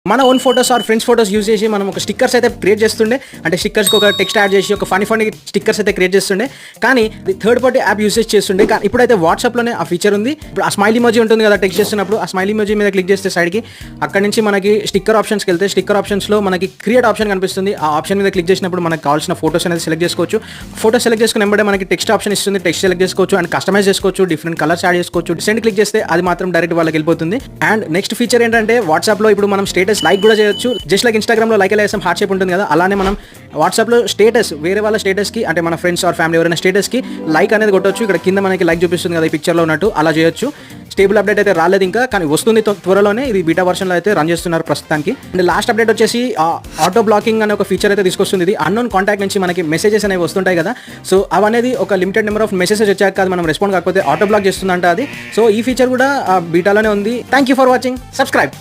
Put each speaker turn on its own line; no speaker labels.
మన own photos or friends photos use చేసి మనం ఒక స్టిక్కర్స్ అయితే క్రియేట్ చేస్తుండే, అంటే స్టిక్కర్స్కి ఒక టెక్స్ట్ యాడ్ చేసి ఒక ఫనీ స్టిక్కర్స్ అయితే క్రియేట్ చేస్తుండే. కానీ థర్డ్ పార్టీ యాప్ యూసేజ్ చేస్తుండే. కానీ ఇప్పుడైతే వాట్సాప్లోనే ఆ ఫీచర్ ఉంది. ఇప్పుడు ఆ స్మైల్ ఇమోజీ ఉంటుంది కదా టెక్స్ట్ చేస్తున్నప్పుడు, ఆ స్మైల్ ఇమోజీ మీద క్లిక్ చేస్తే సైడ్కి అక్కడ నుంచి మనకి స్టిక్కర్ ఆప్షన్స్కి వెళ్తే స్టిక్కర్ ఆప్షన్స్లో మనకి క్రియేట్ ఆప్షన్ కనిపిస్తుంది. ఆ ఆప్షన్ మీద క్లిక్ చేసినప్పుడు మనకు కావాల్సిన ఫోటోస్ అనేది సెలెక్ట్ చేసుకోవచ్చు. ఫోటో సెలెక్ట్ చేసుకుని వెంబడే మనకి టెక్స్ట్ ఆప్షన్ ఇస్తుంది. టెక్స్ట్ సెలెక్ట్ చేసుకోవచ్చు అండ్ కస్టమైజ్ చేసుకోవచ్చు, డిఫరెంట్ కలర్స్ యాడ్ చేసుకోవచ్చు. సెండ్ క్లిక్ చేస్తే అది మాత్రం డైరెక్ట్ వాళ్ళకి వెళ్ళిపోతుంది. అండ్ నెక్స్ట్ ఫీచర్ ఏంటంటే వాట్సాప్లో ఇప్పుడు మనం స్టేటస్ లైక్ కూడా చేయొచ్చు. జస్ట్ లైక్ ఇన్స్టాగ్రామ్లో లైక్ ఎలా వేసాం హార్ట్ షేప్ ఉంటుంది కదా, అలానే మనం వాట్సాప్లో స్టేటస్ వేరే వాళ్ళ స్టేటస్కి, అంటే మన ఫ్రెండ్స్ ఆర్ ఫ్యామిలీ ఎవరైనా స్టేటస్కి లైక్ అనేది కొట్టొచ్చు. ఇక్కడ కింద మనకి లైక్ చూపిస్తుంది కదా ఈ పిక్చర్లో ఉన్నట్టు, అలా చేయొచ్చు. స్టేబుల్ అప్డేట్ అయితే రాలేదు ఇంకా, కానీ వస్తుంది త్వరలోనే. ఇది బీటా వర్షన్లో అయితే రన్ చేస్తున్నారు ప్రస్తుతానికి. అండ్ లాస్ట్ అప్డేట్ వచ్చేసి ఆటో బ్లాకింగ్ అనే ఒక ఫీచర్ అయితే తీసుకొస్తుంది. ఇది అన్నోన్ కాంటాక్ట్ నుంచి మనకి మెసేజెస్ అనేవి వస్తుంటాయి కదా, సో అవనేది ఒక లిమిటెడ్ నెంబర్ ఆఫ్ మెసేజెస్ వచ్చాక అది మనం రెస్పాండ్ కాకపోతే ఆటో బ్లాక్ చేస్తుందంట అది. సో ఈ ఫీచర్ కూడా బీటాలోనే ఉంది. Thank you for watching. Subscribe.